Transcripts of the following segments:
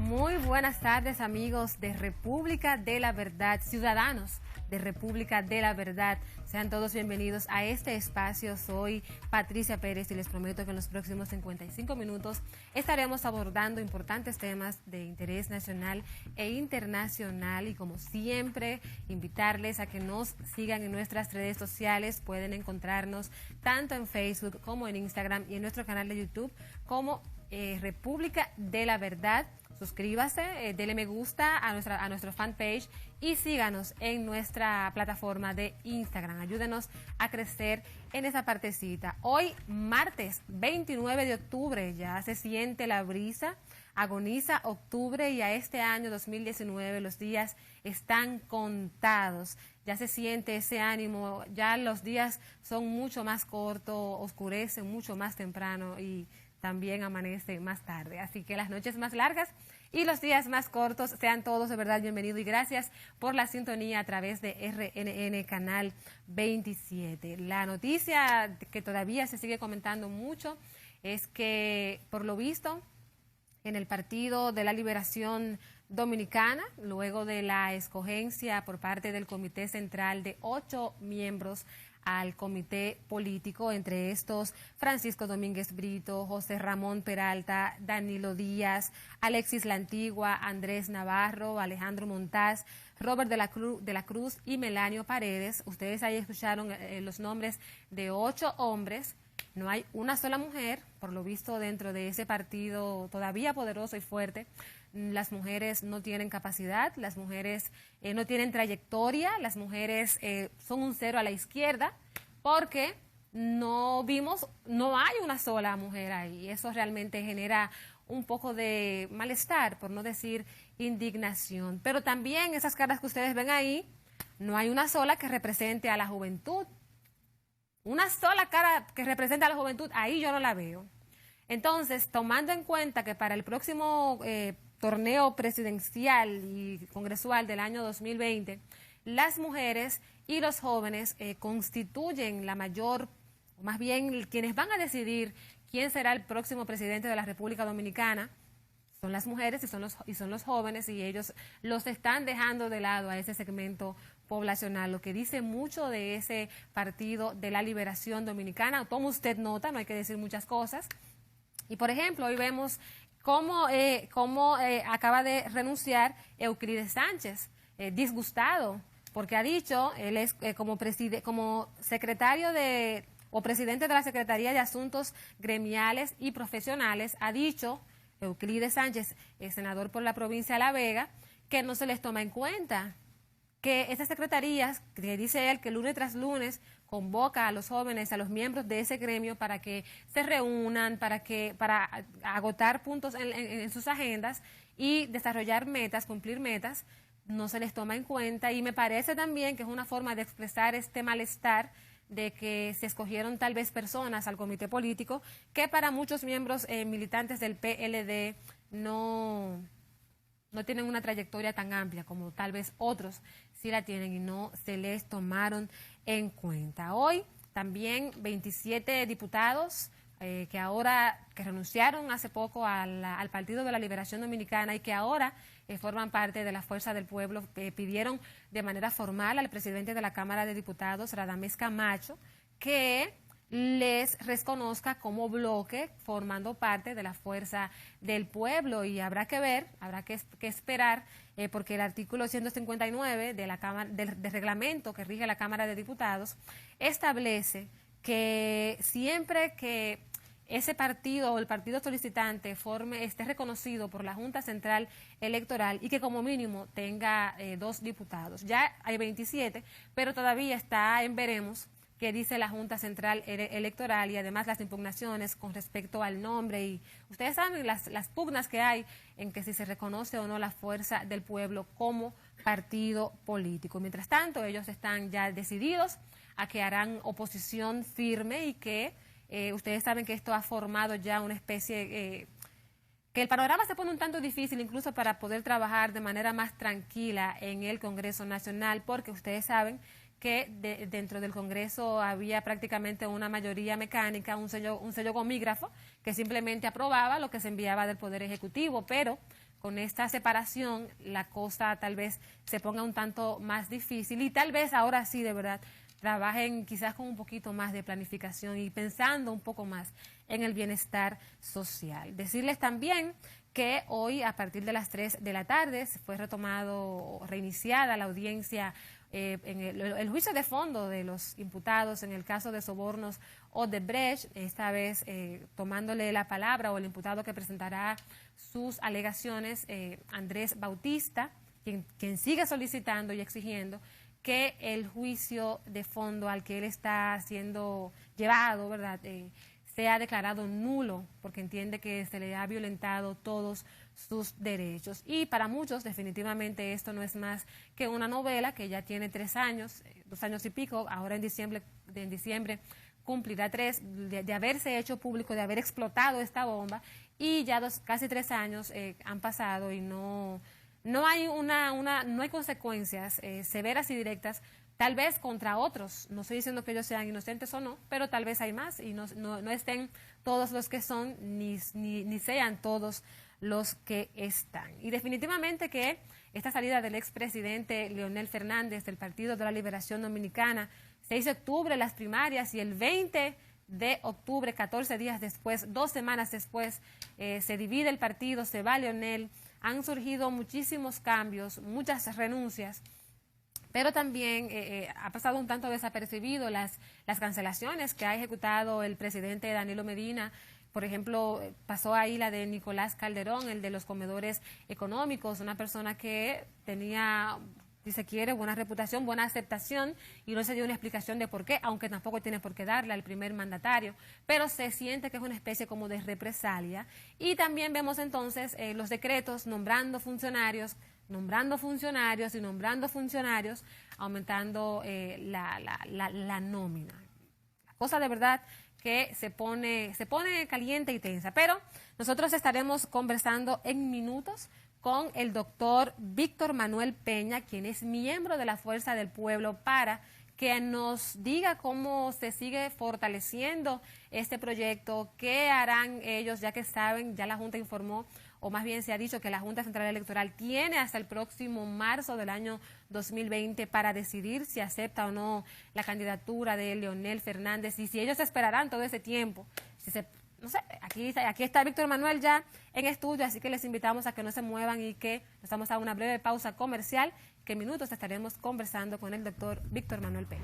Muy buenas tardes, amigos de República de la Verdad, ciudadanos de República de la Verdad. Sean todos bienvenidos a este espacio. Soy Patricia Pérez y les prometo que en los próximos 55 minutos estaremos abordando importantes temas de interés nacional e internacional. Y como siempre, invitarles a que nos sigan en nuestras redes sociales. Pueden encontrarnos tanto en Facebook como en Instagram y en nuestro canal de YouTube como República de la Verdad. Suscríbase, dele me gusta a nuestro fanpage y síganos en nuestra plataforma de Instagram. Ayúdenos a crecer en esa partecita. Hoy, martes 29 de octubre, ya se siente la brisa, agoniza octubre y a este año 2019 los días están contados. Ya se siente ese ánimo, ya los días son mucho más cortos, oscurecen mucho más temprano y también amanece más tarde. Así que las noches más largas y los días más cortos, sean todos de verdad bienvenidos y gracias por la sintonía a través de RNN Canal 27. La noticia que todavía se sigue comentando mucho es que, por lo visto, en el Partido de la Liberación Dominicana, luego de la escogencia por parte del Comité Central de 8 miembros al comité político, entre estos Francisco Domínguez Brito, José Ramón Peralta, Danilo Díaz, Alexis La Antigua, Andrés Navarro, Alejandro Montaz, Robert de la Cruz y Melanio Paredes. Ustedes ahí escucharon los nombres de 8 hombres. No hay una sola mujer, por lo visto, dentro de ese partido todavía poderoso y fuerte. Las mujeres no tienen capacidad, las mujeres no tienen trayectoria, las mujeres son un cero a la izquierda, porque no hay una sola mujer ahí. Eso realmente genera un poco de malestar, por no decir indignación. Pero también esas caras que ustedes ven ahí, no hay una sola que represente a la juventud. Una sola cara que represente a la juventud, ahí yo no la veo. Entonces, tomando en cuenta que para el próximo torneo presidencial y congresual del año 2020, las mujeres y los jóvenes constituyen la mayor, o más bien quienes van a decidir quién será el próximo presidente de la República Dominicana, son las mujeres y son los jóvenes, y ellos los están dejando de lado a ese segmento poblacional, lo que dice mucho de ese Partido de la Liberación Dominicana. Toma usted nota, no hay que decir muchas cosas. Y por ejemplo, hoy vemos cómo acaba de renunciar Euclides Sánchez, disgustado, porque ha dicho, él es como secretario o presidente de la Secretaría de Asuntos Gremiales y Profesionales, ha dicho Euclides Sánchez, senador por la provincia de La Vega, que no se les toma en cuenta, que esas secretarías, que dice él que lunes tras lunes convoca a los jóvenes, a los miembros de ese gremio para que se reúnan, para agotar puntos en sus agendas y desarrollar metas, cumplir metas, no se les toma en cuenta. Y me parece también que es una forma de expresar este malestar de que se escogieron tal vez personas al comité político que para muchos miembros militantes del PLD no tienen una trayectoria tan amplia como tal vez otros sí la tienen y no se les tomaron en cuenta. Hoy también 27 diputados que renunciaron hace poco al Partido de la Liberación Dominicana y que ahora forman parte de la Fuerza del Pueblo, pidieron de manera formal al presidente de la Cámara de Diputados, Radamés Camacho, que les reconozca como bloque formando parte de la Fuerza del Pueblo, y habrá que ver, habrá que esperar, porque el artículo 159 de la Cámara, del reglamento que rige la Cámara de Diputados establece que siempre que ese partido o el partido solicitante esté reconocido por la Junta Central Electoral y que como mínimo tenga 2 diputados. Ya hay 27, pero todavía está en veremos qué dice la Junta Central Electoral y además las impugnaciones con respecto al nombre. Y ustedes saben las pugnas que hay en que si se reconoce o no la Fuerza del Pueblo como partido político. Mientras tanto, ellos están ya decididos a que harán oposición firme y que ustedes saben que esto ha formado ya una especie... que el panorama se pone un tanto difícil incluso para poder trabajar de manera más tranquila en el Congreso Nacional, porque ustedes saben que dentro del Congreso había prácticamente una mayoría mecánica, un sello gomígrafo que simplemente aprobaba lo que se enviaba del Poder Ejecutivo, pero con esta separación la cosa tal vez se ponga un tanto más difícil y tal vez ahora sí de verdad trabajen quizás con un poquito más de planificación y pensando un poco más en el bienestar social. Decirles también que hoy a partir de las 3 de la tarde se fue reiniciada la audiencia en el juicio de fondo de los imputados en el caso de sobornos Odebrecht, esta vez tomándole la palabra o el imputado que presentará sus alegaciones, Andrés Bautista, quien sigue solicitando y exigiendo que el juicio de fondo al que él está siendo llevado, ¿verdad?, sea declarado nulo, porque entiende que se le ha violentado todos sus derechos. Y para muchos, definitivamente, esto no es más que una novela que ya tiene 3 años, 2 años y pico, ahora en diciembre cumplirá 3, de haberse hecho público, de haber explotado esta bomba, y ya casi 3 años han pasado y no hay no hay consecuencias severas y directas, tal vez contra otros. No estoy diciendo que ellos sean inocentes o no, pero tal vez hay más y no estén todos los que son, ni sean todos los que están. Y definitivamente que esta salida del expresidente Leonel Fernández del Partido de la Liberación Dominicana, 6 de octubre las primarias y el 20 de octubre, 14 días después, 2 semanas después, se divide el partido, se va Leonel. Han surgido muchísimos cambios, muchas renuncias, pero también ha pasado un tanto desapercibido las cancelaciones que ha ejecutado el presidente Danilo Medina. Por ejemplo, pasó ahí la de Nicolás Calderón, el de los comedores económicos, una persona que tenía, si se quiere, buena reputación, buena aceptación, y no se dio una explicación de por qué, aunque tampoco tiene por qué darle al primer mandatario, pero se siente que es una especie como de represalia. Y también vemos entonces los decretos nombrando funcionarios, aumentando la nómina. La cosa de verdad que se pone caliente y tensa, pero nosotros estaremos conversando en minutos con el doctor Víctor Manuel Peña, quien es miembro de la Fuerza del Pueblo, para que nos diga cómo se sigue fortaleciendo este proyecto, qué harán ellos, ya que saben, ya la Junta informó, o más bien se ha dicho que la Junta Central Electoral tiene hasta el próximo marzo del año 2020 para decidir si acepta o no la candidatura de Leonel Fernández y si ellos esperarán todo ese tiempo. No sé, aquí está Víctor Manuel ya en estudio, así que les invitamos a que no se muevan y que nos vamos a una breve pausa comercial, que en minutos estaremos conversando con el doctor Víctor Manuel Peña.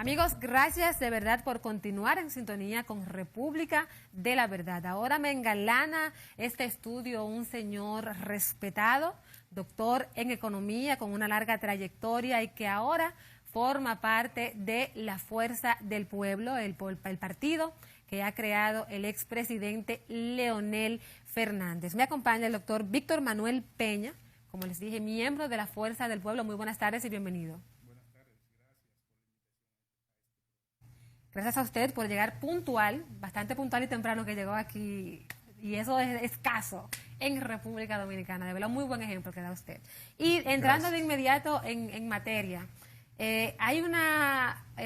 Amigos, gracias de verdad por continuar en sintonía con República de la Verdad. Ahora me engalana este estudio un señor respetado, doctor en economía con una larga trayectoria y que ahora forma parte de la Fuerza del Pueblo, el partido que ha creado el expresidente Leonel Fernández. Me acompaña el doctor Víctor Manuel Peña, como les dije, miembro de la Fuerza del Pueblo. Muy buenas tardes y bienvenido. Gracias a usted por llegar puntual, bastante puntual y temprano que llegó aquí, y eso es escaso en República Dominicana. De verdad, muy buen ejemplo que da usted. Y entrando Gracias. De inmediato en materia,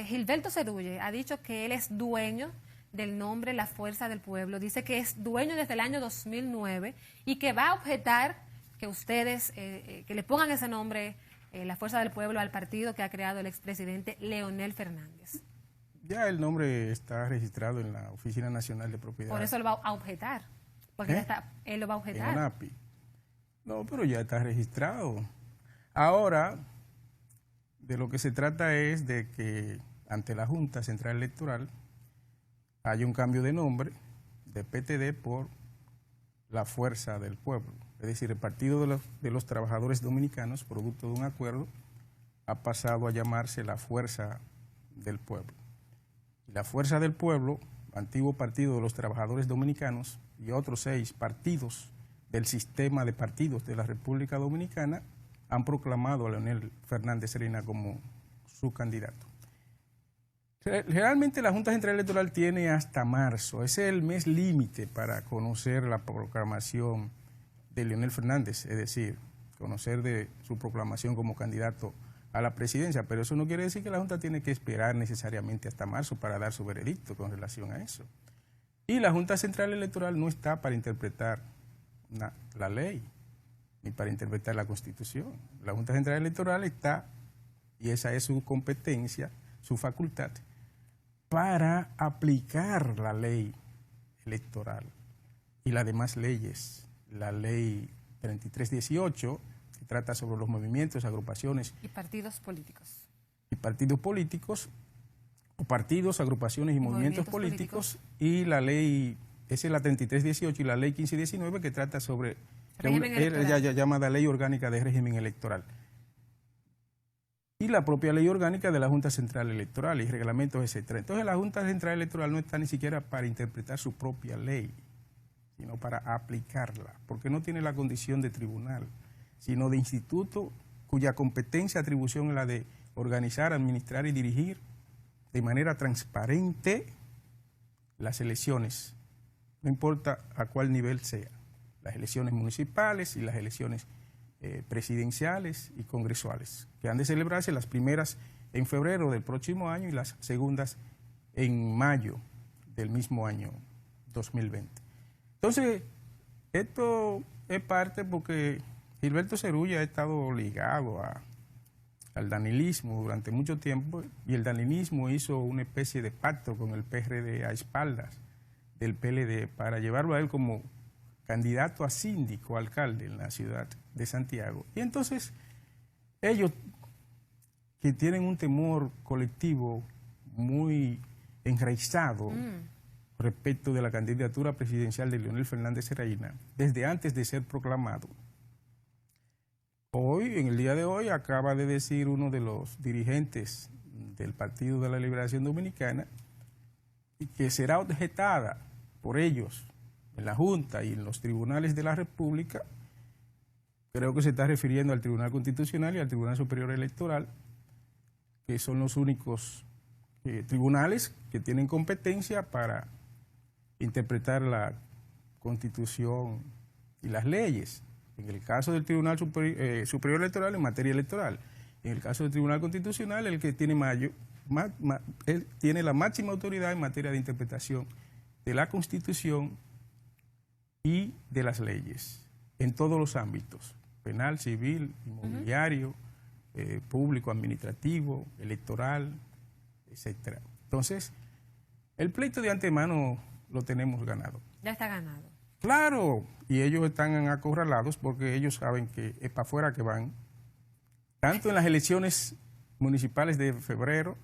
Gilberto Cerulle ha dicho que él es dueño del nombre La Fuerza del Pueblo, dice que es dueño desde el año 2009 y que va a objetar que ustedes, que le pongan ese nombre, La Fuerza del Pueblo, al partido que ha creado el expresidente Leonel Fernández. Ya el nombre está registrado en la Oficina Nacional de Propiedad. Por eso lo va a objetar, porque él lo va a objetar. En API. No, pero ya está registrado. Ahora, de lo que se trata es de que ante la Junta Central Electoral haya un cambio de nombre de PTD por La Fuerza del Pueblo. Es decir, el Partido de los Trabajadores Dominicanos, producto de un acuerdo, ha pasado a llamarse La Fuerza del Pueblo. La Fuerza del Pueblo, antiguo Partido de los Trabajadores Dominicanos y otros 6 partidos del sistema de partidos de la República Dominicana han proclamado a Leonel Fernández Serena como su candidato. Realmente la Junta Central Electoral tiene hasta marzo, ese es el mes límite para conocer la proclamación de Leonel Fernández, es decir, conocer de su proclamación como candidato a la presidencia, pero eso no quiere decir que la Junta tiene que esperar necesariamente hasta marzo para dar su veredicto con relación a eso. Y la Junta Central Electoral no está para interpretar la ley, ni para interpretar la Constitución. La Junta Central Electoral está, y esa es su competencia, su facultad, para aplicar la ley electoral y las demás leyes. La ley 3318, que trata sobre los movimientos, agrupaciones y partidos políticos. Y partidos políticos, o partidos, agrupaciones y movimientos políticos, y la ley, esa es la 3318 y la ley 1519 que trata sobre la llamada Ley Orgánica de Régimen Electoral. Y la propia Ley Orgánica de la Junta Central Electoral y reglamentos, etc. Entonces la Junta Central Electoral no está ni siquiera para interpretar su propia ley, sino para aplicarla, porque no tiene la condición de tribunal, sino de instituto cuya competencia, atribución es la de organizar, administrar y dirigir de manera transparente las elecciones, no importa a cuál nivel sea, las elecciones municipales y las elecciones presidenciales y congresuales, que han de celebrarse las primeras en febrero del próximo año y las segundas en mayo del mismo año 2020. Entonces, esto es parte porque Gilberto Cerulle ha estado ligado al danilismo durante mucho tiempo y el danilismo hizo una especie de pacto con el PRD a espaldas del PLD para llevarlo a él como candidato a síndico, alcalde en la ciudad de Santiago. Y entonces ellos, que tienen un temor colectivo muy enraizado respecto de la candidatura presidencial de Leonel Fernández Serena, desde antes de ser proclamado, hoy, en el día de hoy, acaba de decir uno de los dirigentes del Partido de la Liberación Dominicana que será objetada por ellos en la Junta y en los tribunales de la República. Creo que se está refiriendo al Tribunal Constitucional y al Tribunal Superior Electoral, que son los únicos tribunales que tienen competencia para interpretar la Constitución y las leyes. En el caso del Tribunal Superior Electoral en materia electoral. En el caso del Tribunal Constitucional, el que tiene él tiene la máxima autoridad en materia de interpretación de la Constitución y de las leyes, en todos los ámbitos, penal, civil, inmobiliario, público, administrativo, electoral, etc. Entonces, el pleito de antemano lo tenemos ganado. Ya está ganado. Claro, y ellos están acorralados porque ellos saben que es para afuera que van, tanto en las elecciones municipales de febrero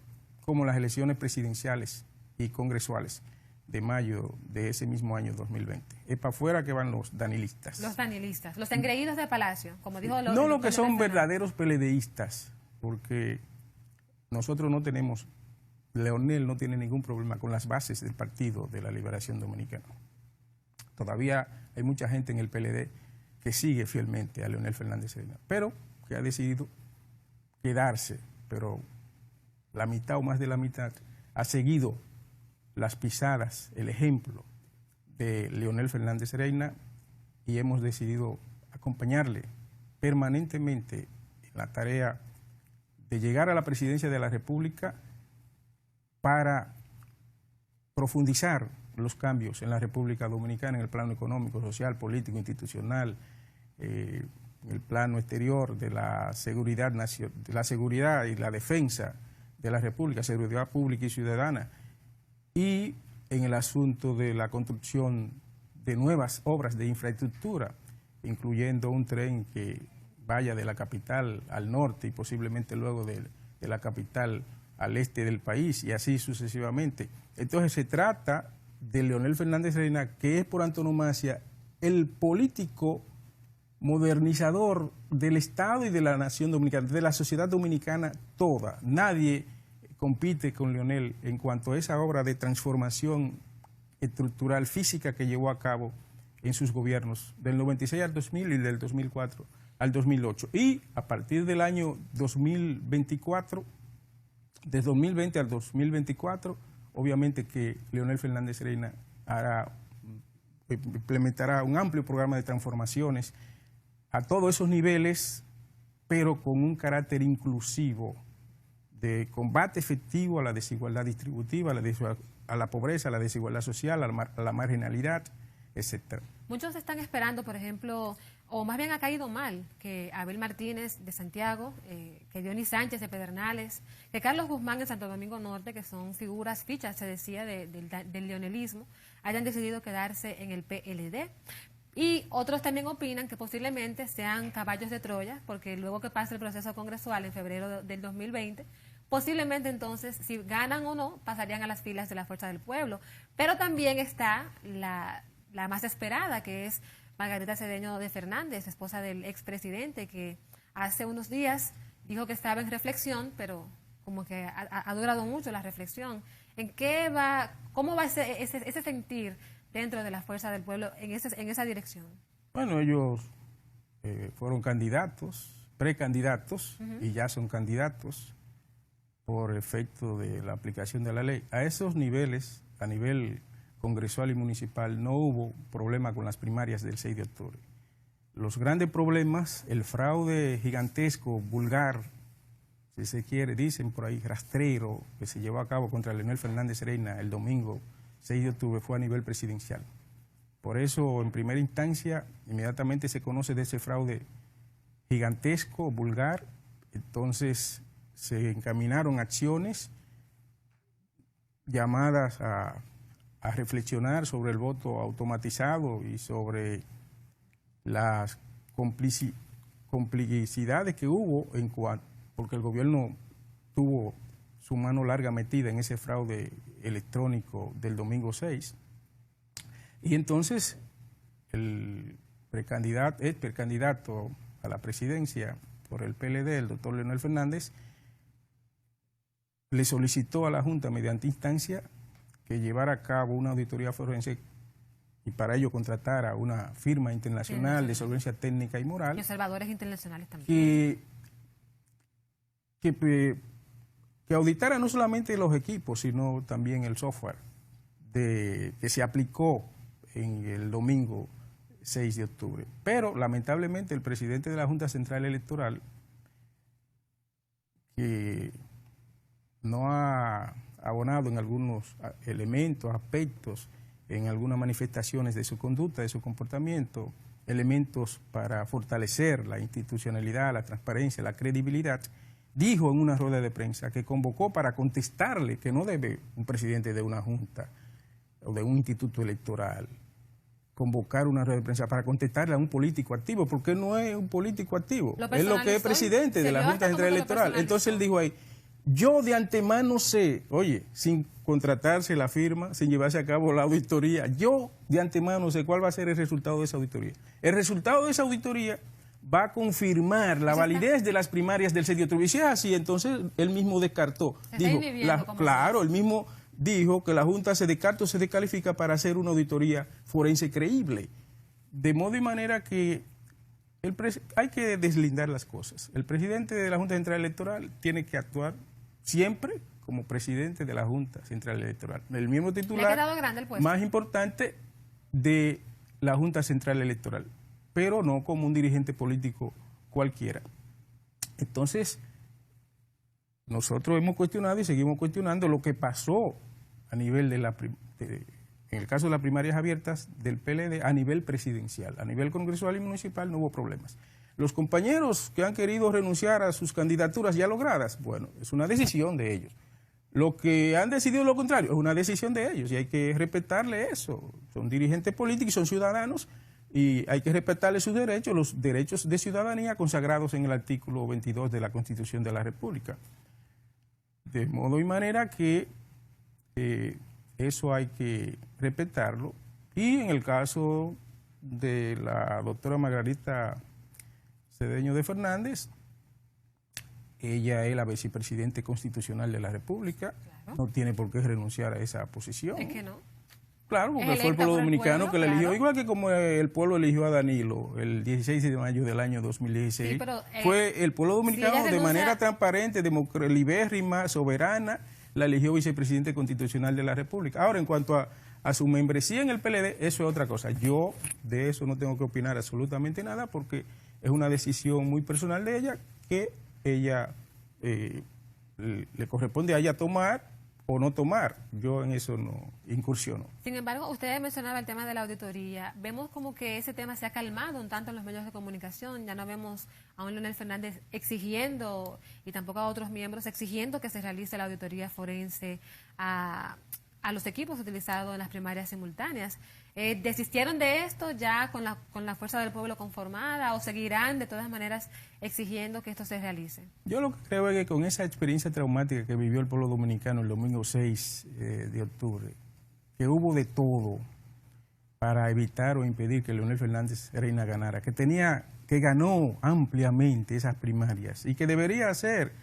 como las elecciones presidenciales y congresuales de mayo de ese mismo año 2020. Es para afuera que van los danilistas. Los danilistas, los engreídos del Palacio, como dijo No los que son verdaderos peledeístas, porque nosotros no tenemos, Leonel no tiene ningún problema con las bases del Partido de la Liberación Dominicana. Todavía hay mucha gente en el PLD que sigue fielmente a Leonel Fernández Serena, pero que ha decidido quedarse, pero la mitad o más de la mitad ha seguido las pisadas, el ejemplo de Leonel Fernández Serena, y hemos decidido acompañarle permanentemente en la tarea de llegar a la presidencia de la República para profundizar los cambios en la República Dominicana en el plano económico, social, político, institucional, en el plano exterior de la seguridad y la defensa de la República, seguridad pública y ciudadana, y en el asunto de la construcción de nuevas obras de infraestructura, incluyendo un tren que vaya de la capital al norte y posiblemente luego de la capital al este del país, y así sucesivamente. Entonces se trata de Leonel Fernández Serena, que es por antonomasia el político modernizador del Estado y de la nación dominicana, de la sociedad dominicana toda. Nadie compite con Leonel en cuanto a esa obra de transformación estructural física que llevó a cabo en sus gobiernos del 96 al 2000 y del 2004 al 2008. Y a partir del año 2024, de 2020 al 2024, obviamente que Leonel Fernández Serena implementará un amplio programa de transformaciones a todos esos niveles, pero con un carácter inclusivo, de combate efectivo a la desigualdad distributiva, a la pobreza, a la desigualdad social, a la marginalidad, etcétera. Muchos están esperando, por ejemplo, o más bien ha caído mal, que Abel Martínez de Santiago, que Dionis Sánchez de Pedernales, que Carlos Guzmán de Santo Domingo Norte, que son figuras fichas, se decía, del leonelismo, hayan decidido quedarse en el PLD. Y otros también opinan que posiblemente sean caballos de Troya, porque luego que pase el proceso congresual en febrero del 2020, posiblemente entonces, si ganan o no, pasarían a las filas de la Fuerza del Pueblo. Pero también está la más esperada, que es Margarita Cedeño de Fernández, esposa del expresidente, que hace unos días dijo que estaba en reflexión, pero como que ha durado mucho la reflexión. ¿Cómo va ese sentir dentro de la Fuerza del Pueblo en esa dirección? Bueno, ellos fueron candidatos, precandidatos, y ya son candidatos por efecto de la aplicación de la ley. A esos niveles, a nivel congresual y municipal, no hubo problema con las primarias del 6 de octubre. Los grandes problemas, el fraude gigantesco, vulgar, si se quiere, dicen por ahí, rastrero, que se llevó a cabo contra Leonel Fernández Serena el domingo 6 de octubre, fue a nivel presidencial. Por eso, en primera instancia, inmediatamente se conoce de ese fraude gigantesco, vulgar. Entonces se encaminaron acciones llamadas a reflexionar sobre el voto automatizado y sobre las complicidades que hubo porque el gobierno tuvo su mano larga metida en ese fraude electrónico del domingo 6. Y entonces el precandidato a la presidencia por el PLD, el doctor Leonel Fernández, le solicitó a la Junta mediante instancia que llevara a cabo una auditoría forense y para ello contratara una firma internacional de solvencia técnica y moral. Y observadores internacionales también. Que auditara no solamente los equipos, sino también el software que se aplicó en el domingo 6 de octubre. Pero, lamentablemente, el presidente de la Junta Central Electoral, que no ha abonado en algunos elementos, aspectos, en algunas manifestaciones de su conducta, de su comportamiento, elementos para fortalecer la institucionalidad, la transparencia, la credibilidad, dijo en una rueda de prensa que convocó para contestarle que no debe un presidente de una junta o de un instituto electoral convocar una rueda de prensa para contestarle a un político activo, porque no es un político activo, es lo que es presidente de la Junta Central Electoral. Entonces él dijo ahí, Yo de antemano sé, oye, sin contratarse la firma, sin llevarse a cabo la auditoría, yo de antemano sé cuál va a ser el resultado de esa auditoría. El resultado de esa auditoría va a confirmar la validez de las primarias del 6 de octubre. Y si es así, entonces él mismo descartó. Dijo, claro, él mismo dijo que la Junta se descarta o se descalifica para hacer una auditoría forense creíble. De modo y manera que hay que deslindar las cosas. El presidente de la Junta Central Electoral tiene que actuar siempre como presidente de la Junta Central Electoral. El miembro titular más importante de la Junta Central Electoral, pero no como un dirigente político cualquiera. Entonces, nosotros hemos cuestionado y seguimos cuestionando lo que pasó a nivel de en el caso de las primarias abiertas del PLD a nivel presidencial. A nivel congresual y municipal no hubo problemas. Los compañeros que han querido renunciar a sus candidaturas ya logradas, bueno, es una decisión de ellos. Los que han decidido lo contrario, es una decisión de ellos y hay que respetarle eso. Son dirigentes políticos, son ciudadanos y hay que respetarle sus derechos, los derechos de ciudadanía consagrados en el artículo 22 de la Constitución de la República. De modo y manera que eso hay que respetarlo. Y en el caso de la doctora Margarita Cedeño de Fernández, ella es la vicepresidente constitucional de la República, claro. No tiene por qué renunciar a esa posición. Es que no. Claro, porque fue el pueblo dominicano que la eligió, claro. Igual que como el pueblo eligió a Danilo el 16 de mayo del año 2016. Sí, pero, fue el pueblo dominicano de manera transparente, libérrima, soberana, la eligió vicepresidente constitucional de la República. Ahora, en cuanto a su membresía en el PLD, eso es otra cosa. Yo de eso no tengo que opinar absolutamente nada porque es una decisión muy personal de ella que ella le corresponde a ella tomar o no tomar. Yo en eso no incursiono. Sin embargo, usted mencionaba el tema de la auditoría. Vemos como que ese tema se ha calmado un tanto en los medios de comunicación. Ya no vemos a un Leonel Fernández exigiendo, y tampoco a otros miembros, exigiendo que se realice la auditoría forense a los equipos utilizados en las primarias simultáneas. ¿Desistieron de esto ya con la fuerza del pueblo conformada o seguirán de todas maneras exigiendo que esto se realice? Yo lo que creo es que con esa experiencia traumática que vivió el pueblo dominicano el domingo 6 de octubre, que hubo de todo para evitar o impedir que Leonel Fernández Reina ganara, que ganó ampliamente esas primarias y que debería ser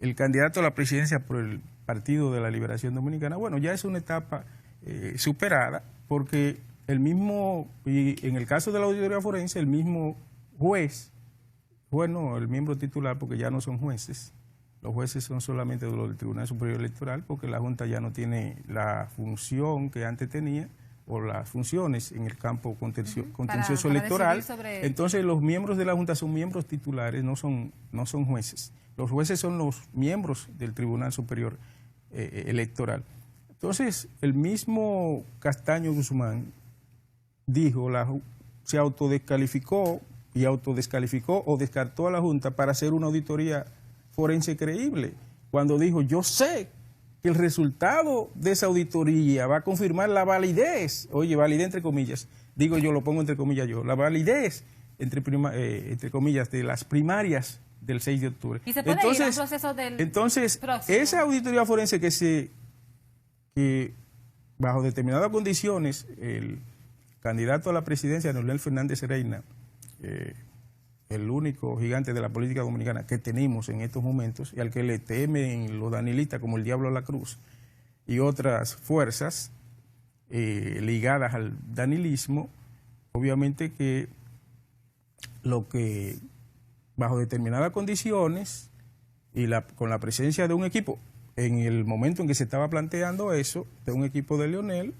el candidato a la presidencia por el Partido de la Liberación Dominicana, bueno, ya es una etapa superada, porque el mismo, y en el caso de la auditoría forense, el mismo juez, bueno, el miembro titular, porque ya no son jueces, los jueces son solamente los del Tribunal Superior Electoral, porque la Junta ya no tiene la función que antes tenía, o las funciones en el campo contencioso electoral. Entonces los miembros de la Junta son miembros titulares, no son jueces. Los jueces son los miembros del Tribunal Superior Electoral. Entonces, el mismo Castaño Guzmán dijo, se autodescalificó y autodescalificó o descartó a la Junta para hacer una auditoría forense creíble, cuando dijo, yo sé que el resultado de esa auditoría va a confirmar la validez, oye, validez entre comillas, digo yo, lo pongo entre comillas yo, la validez entre comillas de las primarias del 6 de octubre. ¿Y se puede ir a un proceso del entonces próximo? Esa auditoría forense que bajo determinadas condiciones el candidato a la presidencia, Leonel Fernández Reina, el único gigante de la política dominicana que tenemos en estos momentos y al que le temen los danilistas como el diablo a la cruz y otras fuerzas ligadas al danilismo, obviamente que lo que bajo determinadas condiciones y con la presencia de un equipo, en el momento en que se estaba planteando eso, de un equipo de Leonel,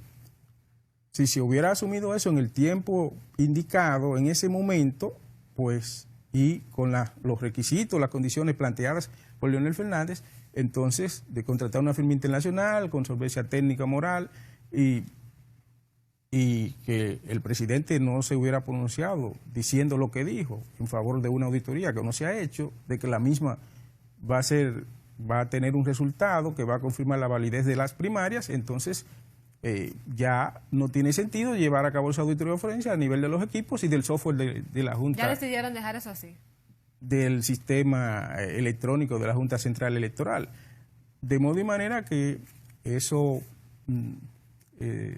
si se hubiera asumido eso en el tiempo indicado, en ese momento, pues, y con los requisitos, las condiciones planteadas por Leonel Fernández, entonces, de contratar una firma internacional con solvencia técnica, moral, y que el presidente no se hubiera pronunciado diciendo lo que dijo en favor de una auditoría que no se ha hecho, de que la misma va a tener un resultado que va a confirmar la validez de las primarias, entonces ya no tiene sentido llevar a cabo esa auditoría forense a nivel de los equipos y del software de la Junta. ¿Ya decidieron dejar eso así? Del sistema electrónico de la Junta Central Electoral. de modo y manera que eso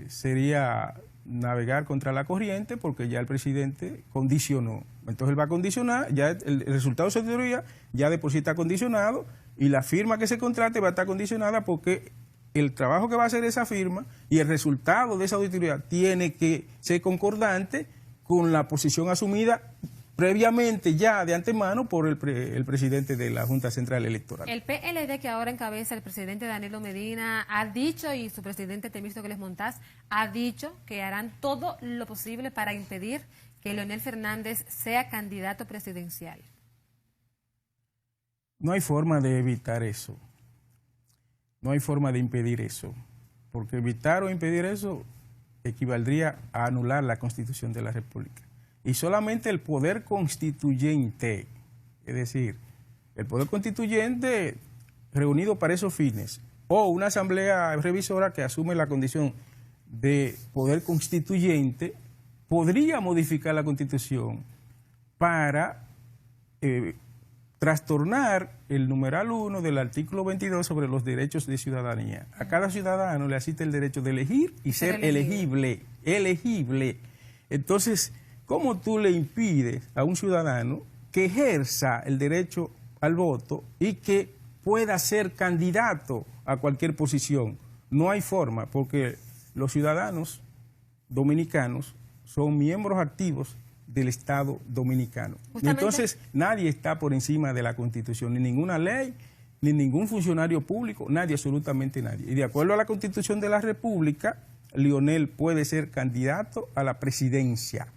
sería navegar contra la corriente, porque ya el presidente condicionó. Entonces él va a condicionar, ya el resultado de su auditoría ya de por sí está condicionado, y la firma que se contrate va a estar condicionada porque el trabajo que va a hacer esa firma y el resultado de esa auditoría tiene que ser concordante con la posición asumida previamente ya de antemano por el presidente de la Junta Central Electoral. El PLD que ahora encabeza el presidente Danilo Medina ha dicho, y su presidente Temístocles Montaz ha dicho, que harán todo lo posible para impedir que Leonel Fernández sea candidato presidencial. No hay forma de evitar eso. No hay forma de impedir eso. Porque evitar o impedir eso equivaldría a anular la Constitución de la República. Y solamente el poder constituyente, es decir, el poder constituyente reunido para esos fines, o una asamblea revisora que asume la condición de poder constituyente, podría modificar la Constitución para trastornar el numeral 1 del artículo 22 sobre los derechos de ciudadanía. A cada ciudadano le asiste el derecho de elegir y ser elegible. Entonces, ¿cómo tú le impides a un ciudadano que ejerza el derecho al voto y que pueda ser candidato a cualquier posición? No hay forma, porque los ciudadanos dominicanos son miembros activos del Estado dominicano. Justamente. Entonces, nadie está por encima de la Constitución, ni ninguna ley, ni ningún funcionario público, nadie, absolutamente nadie. Y de acuerdo a la Constitución de la República, Leonel puede ser candidato a la presidencia.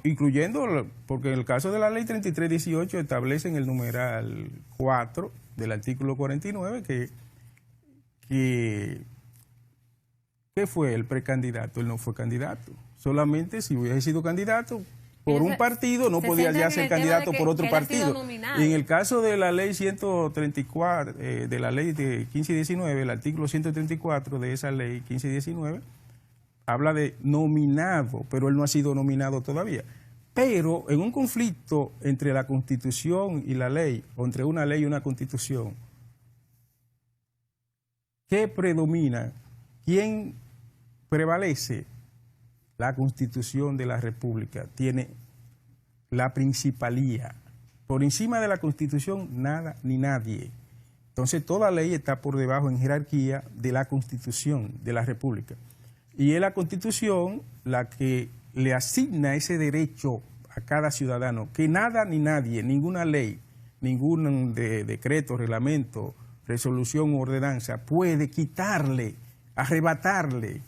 Incluyendo, porque en el caso de la ley 3318 establece en el numeral 4 del artículo 49 que fue el precandidato, él no fue candidato. Solamente si hubiese sido candidato por un partido, no podía ya ser candidato por otro partido. Y en el caso de la ley 134, de la ley de 15 y 19, el artículo 134 de esa ley 15 y 19, habla de nominado, pero él no ha sido nominado todavía. Pero en un conflicto entre la Constitución y la ley, o entre una ley y una Constitución, ¿qué predomina? ¿Quién prevalece? La Constitución de la República tiene la principalía. Por encima de la Constitución, nada ni nadie. Entonces, toda ley está por debajo en jerarquía de la Constitución de la República. Y es la Constitución la que le asigna ese derecho a cada ciudadano, que nada ni nadie, ninguna ley, ningún decreto, reglamento, resolución u ordenanza puede quitarle, arrebatarle,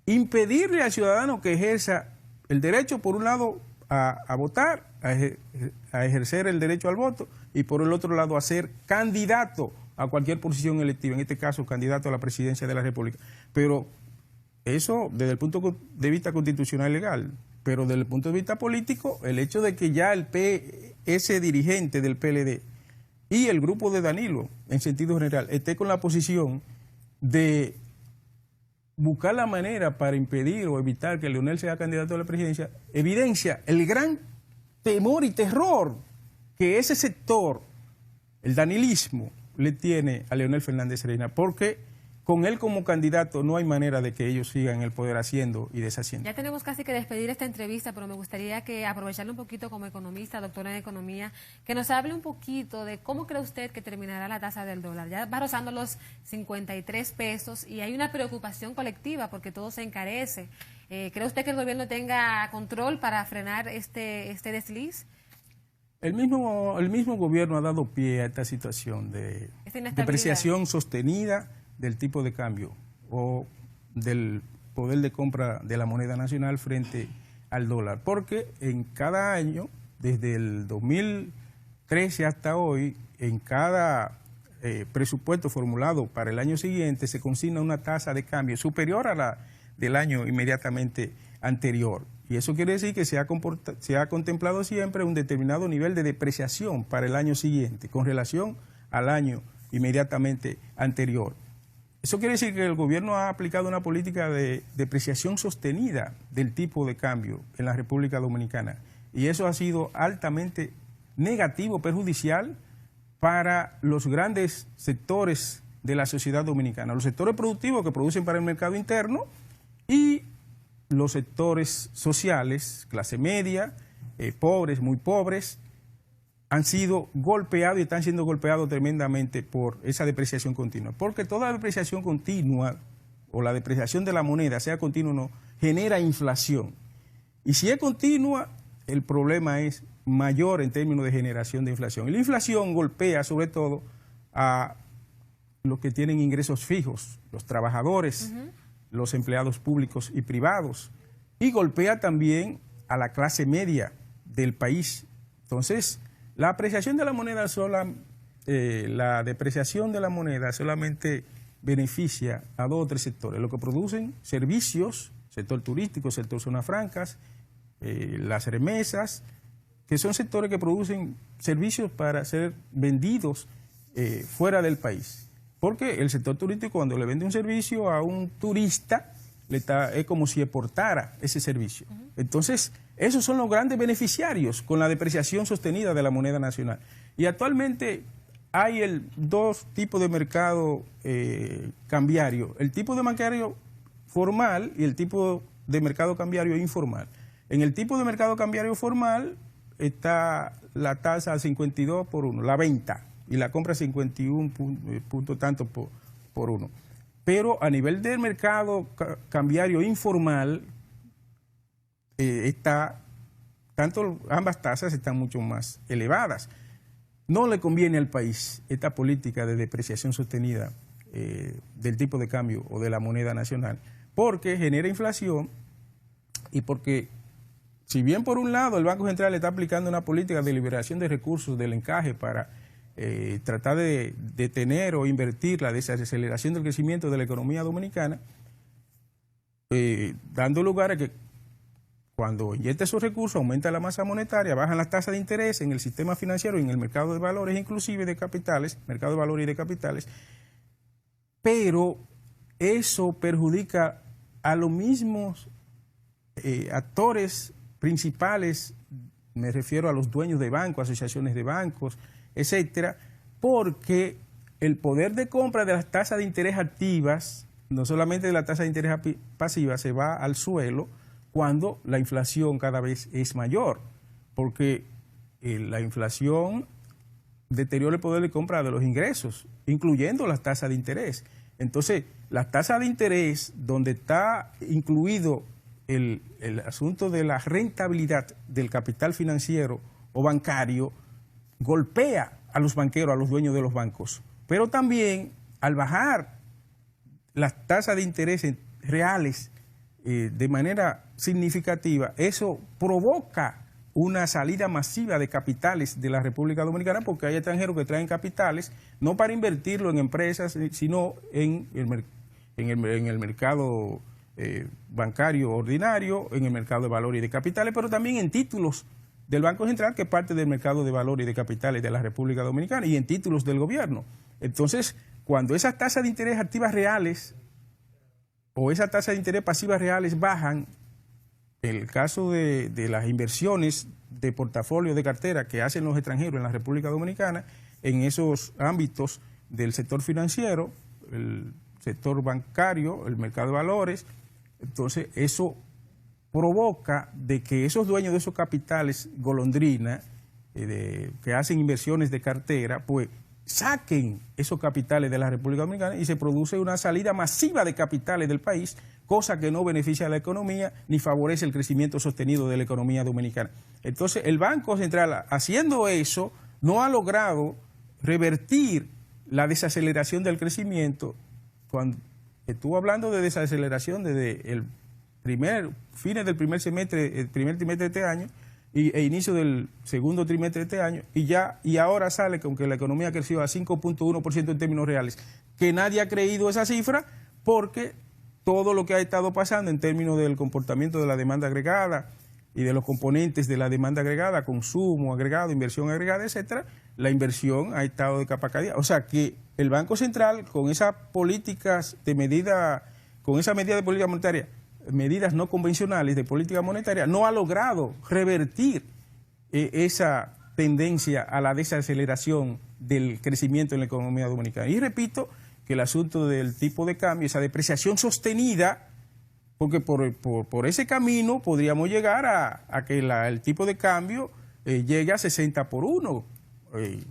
impedirle al ciudadano que ejerza el derecho, por un lado, a votar, a ejercer el derecho al voto, y por el otro lado, a ser candidato a cualquier posición electiva, en este caso, candidato a la presidencia de la República. Pero eso desde el punto de vista constitucional legal, pero desde el punto de vista político, el hecho de que ya ese dirigente del PLD y el grupo de Danilo, en sentido general, esté con la posición de buscar la manera para impedir o evitar que Leonel sea candidato a la presidencia, evidencia el gran temor y terror que ese sector, el danilismo, le tiene a Leonel Fernández Reina, porque con él como candidato no hay manera de que ellos sigan en el poder haciendo y deshaciendo. Ya tenemos casi que despedir esta entrevista, pero me gustaría que aprovecharle un poquito como economista, doctora en economía, que nos hable un poquito de cómo cree usted que terminará la tasa del dólar. Ya va rozando los 53 pesos y hay una preocupación colectiva porque todo se encarece. ¿Cree usted que el gobierno tenga control para frenar este desliz? El mismo gobierno ha dado pie a esta situación de depreciación sostenida del tipo de cambio o del poder de compra de la moneda nacional frente al dólar, porque en cada año, desde el 2013 hasta hoy, en cada presupuesto formulado para el año siguiente se consigna una tasa de cambio superior a la del año inmediatamente anterior. Y eso quiere decir que se ha contemplado siempre un determinado nivel de depreciación para el año siguiente con relación al año inmediatamente anterior. Eso quiere decir que el gobierno ha aplicado una política de depreciación sostenida del tipo de cambio en la República Dominicana. Y eso ha sido altamente negativo, perjudicial para los grandes sectores de la sociedad dominicana. Los sectores productivos que producen para el mercado interno y los sectores sociales, clase media, pobres, muy pobres, han sido golpeados y están siendo golpeados tremendamente por esa depreciación continua. Porque toda depreciación continua o la depreciación de la moneda, sea continua o no, genera inflación. Y si es continua, el problema es mayor en términos de generación de inflación. Y la inflación golpea sobre todo a los que tienen ingresos fijos, los trabajadores, los empleados públicos y privados, y golpea también a la clase media del país. Entonces, la apreciación de la moneda la depreciación de la moneda solamente beneficia a 2 o 3 sectores, los que producen servicios, sector turístico, sector zonas francas, las remesas, que son sectores que producen servicios para ser vendidos fuera del país. Porque el sector turístico, cuando le vende un servicio a un turista, es como si exportara ese servicio. Entonces, esos son los grandes beneficiarios con la depreciación sostenida de la moneda nacional. Y actualmente hay 2 tipos de mercado cambiario. El tipo de cambiario formal y el tipo de mercado cambiario informal. En el tipo de mercado cambiario formal está la tasa a 52 por 1, la venta, y la compra 51 punto tanto por 1. Pero a nivel del mercado cambiario informal, ambas tasas están mucho más elevadas. No le conviene al país esta política de depreciación sostenida del tipo de cambio o de la moneda nacional, porque genera inflación y porque, si bien por un lado el Banco Central está aplicando una política de liberación de recursos del encaje para tratar de detener o invertir la desaceleración del crecimiento de la economía dominicana, dando lugar a que cuando inyecta esos recursos aumenta la masa monetaria, bajan las tasas de interés en el sistema financiero y en el mercado de valores, inclusive de capitales, mercado de valores y de capitales, pero eso perjudica a los mismos actores principales, me refiero a los dueños de bancos, asociaciones de bancos, etcétera, porque el poder de compra de las tasas de interés activas, no solamente de la tasa de interés pasiva, se va al suelo cuando la inflación cada vez es mayor, porque la inflación deteriora el poder de compra de los ingresos, incluyendo las tasas de interés. Entonces, las tasas de interés, donde está incluido el asunto de la rentabilidad del capital financiero o bancario, golpea a los banqueros, a los dueños de los bancos. Pero también, al bajar las tasas de interés reales de manera significativa, eso provoca una salida masiva de capitales de la República Dominicana, porque hay extranjeros que traen capitales, no para invertirlo en empresas, sino en el mercado bancario ordinario, en el mercado de valores y de capitales, pero también en títulos del Banco Central, que es parte del mercado de valores y de capitales de la República Dominicana, y en títulos del gobierno. Entonces, cuando esas tasas de interés activas reales o esas tasas de interés pasivas reales bajan, en el caso de las inversiones de portafolio de cartera que hacen los extranjeros en la República Dominicana, en esos ámbitos del sector financiero, el sector bancario, el mercado de valores, entonces eso provoca de que esos dueños de esos capitales golondrina, que hacen inversiones de cartera, pues saquen esos capitales de la República Dominicana y se produce una salida masiva de capitales del país, cosa que no beneficia a la economía ni favorece el crecimiento sostenido de la economía dominicana. Entonces, el Banco Central, haciendo eso, no ha logrado revertir la desaceleración del crecimiento. Cuando estuvo hablando de desaceleración desde el fines del primer trimestre de este año e inicio del segundo trimestre de este año, y ahora sale con que la economía creció a 5.1% en términos reales, que nadie ha creído esa cifra, porque todo lo que ha estado pasando en términos del comportamiento de la demanda agregada y de los componentes de la demanda agregada, consumo agregado, inversión agregada, etcétera, la inversión ha estado de capa caída. O sea que el Banco Central, con esas políticas de medida, con esa medida de política monetaria, medidas no convencionales de política monetaria, no ha logrado revertir esa tendencia a la desaceleración del crecimiento en la economía dominicana. Y repito, que el asunto del tipo de cambio, esa depreciación sostenida, porque por ese camino podríamos llegar a que el tipo de cambio llegue a 60 por 1,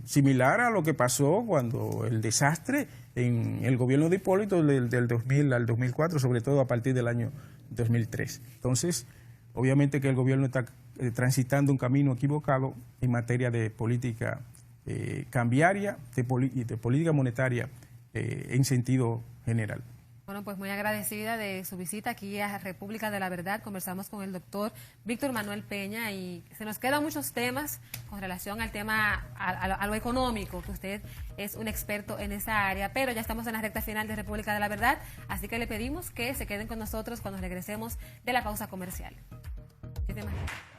similar a lo que pasó cuando el desastre en el gobierno de Hipólito del 2000 al 2004, sobre todo a partir del año 2003. Entonces, obviamente que el gobierno está transitando un camino equivocado en materia de política cambiaria y de política monetaria en sentido general. Bueno, pues muy agradecida de su visita aquí a República de la Verdad. Conversamos con el doctor Víctor Manuel Peña y se nos quedan muchos temas con relación al tema, a lo económico, que usted es un experto en esa área, pero ya estamos en la recta final de República de la Verdad, así que le pedimos que se queden con nosotros cuando regresemos de la pausa comercial. Muchísimas gracias.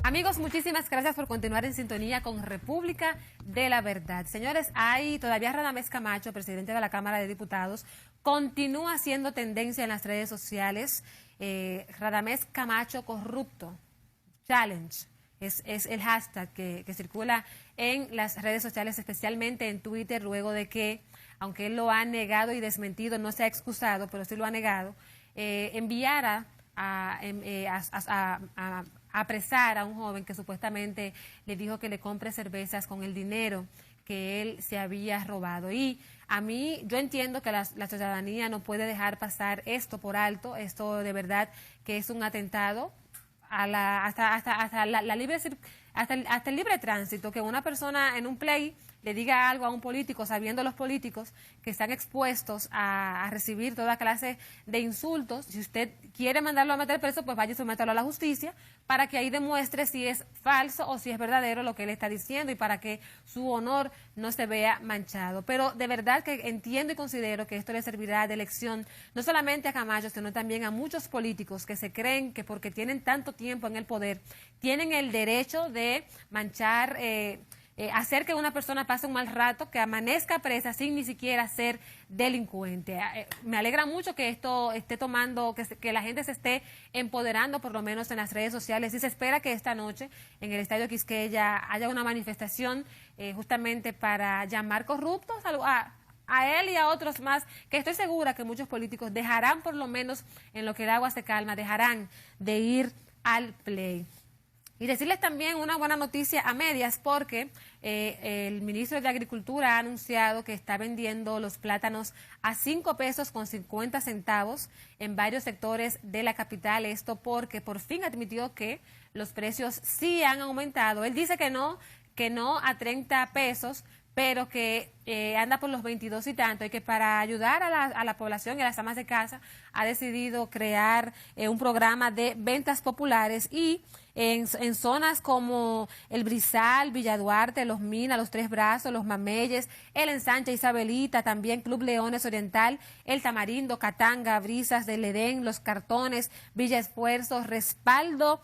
Amigos, muchísimas gracias por continuar en sintonía con República de la Verdad. Señores, hay todavía Radamés Camacho, presidente de la Cámara de Diputados, continúa haciendo tendencia en las redes sociales. Radamés Camacho corrupto, challenge, es el hashtag que circula en las redes sociales, especialmente en Twitter, luego de que, aunque él lo ha negado y desmentido, no se ha excusado, pero sí lo ha negado, enviara a apresar a un joven que supuestamente le dijo que le compre cervezas con el dinero que él se había robado. Y a mí, yo entiendo que la ciudadanía no puede dejar pasar esto por alto. Esto de verdad que es un atentado a hasta el libre tránsito, que una persona en un play le diga algo a un político, sabiendo los políticos que están expuestos a recibir toda clase de insultos. Si usted quiere mandarlo a meter preso, pues vaya y sométalo a la justicia para que ahí demuestre si es falso o si es verdadero lo que él está diciendo y para que su honor no se vea manchado. Pero de verdad que entiendo y considero que esto le servirá de lección no solamente a Camacho, sino también a muchos políticos que se creen que porque tienen tanto tiempo en el poder, tienen el derecho de manchar, hacer que una persona pase un mal rato, que amanezca presa sin ni siquiera ser delincuente. Me alegra mucho que esto esté tomando, que la gente se esté empoderando, por lo menos en las redes sociales, y se espera que esta noche en el Estadio Quisqueya haya una manifestación justamente para llamar corruptos a él y a otros más, que estoy segura que muchos políticos dejarán, por lo menos en lo que el agua se calma, dejarán de ir al play. Y decirles también una buena noticia a medias, porque el ministro de Agricultura ha anunciado que está vendiendo los plátanos a 5 pesos con 50 centavos en varios sectores de la capital. Esto porque por fin admitió que los precios sí han aumentado. Él dice que no a 30 pesos, pero que anda por los 22 y tanto, y que para ayudar a la población y a las amas de casa ha decidido crear un programa de ventas populares y en zonas como El Brizal, Villa Duarte, Los Minas, Los Tres Brazos, Los Mameyes, El Ensanche, Isabelita, también Club Leones Oriental, El Tamarindo, Catanga, Brisas del Edén, Los Cartones, Villa Esfuerzo, Respaldo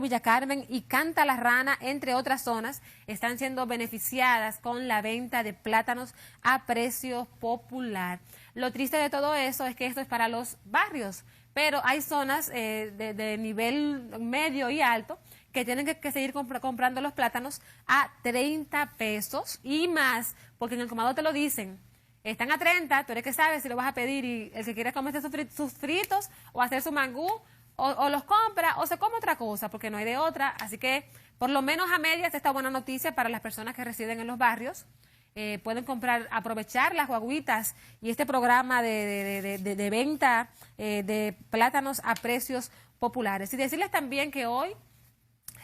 Villa Carmen y Canta la Rana, entre otras zonas, están siendo beneficiadas con la venta de plátanos a precio popular. Lo triste de todo eso es que esto es para los barrios, pero hay zonas de nivel medio y alto que tienen que seguir comprando los plátanos a 30 pesos y más, porque en el colmado te lo dicen. Están a 30, tú eres que sabes si lo vas a pedir, y el que quiere comerse sus fritos o hacer su mangú, o los compra o se come otra cosa, porque no hay de otra. Así que por lo menos a medias esta buena noticia para las personas que residen en los barrios. Pueden aprovechar las guaguitas y este programa de venta de plátanos a precios populares. Y decirles también que hoy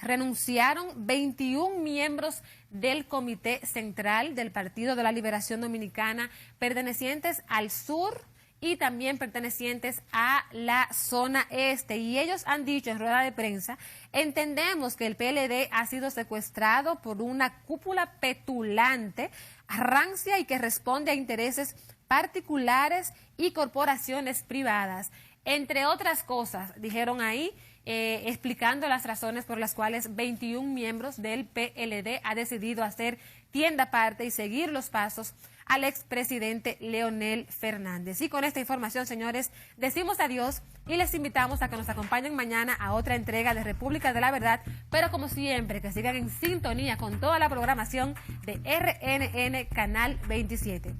renunciaron 21 miembros del Comité Central del Partido de la Liberación Dominicana, pertenecientes al sur y también pertenecientes a la zona este. Y ellos han dicho en rueda de prensa: entendemos que el PLD ha sido secuestrado por una cúpula petulante, rancia y que responde a intereses particulares y corporaciones privadas. Entre otras cosas, dijeron ahí, explicando las razones por las cuales 21 miembros del PLD ha decidido hacer tienda aparte y seguir los pasos al expresidente Leonel Fernández. Y con esta información, señores, decimos adiós y les invitamos a que nos acompañen mañana a otra entrega de República de la Verdad, pero como siempre, que sigan en sintonía con toda la programación de RNN Canal 27.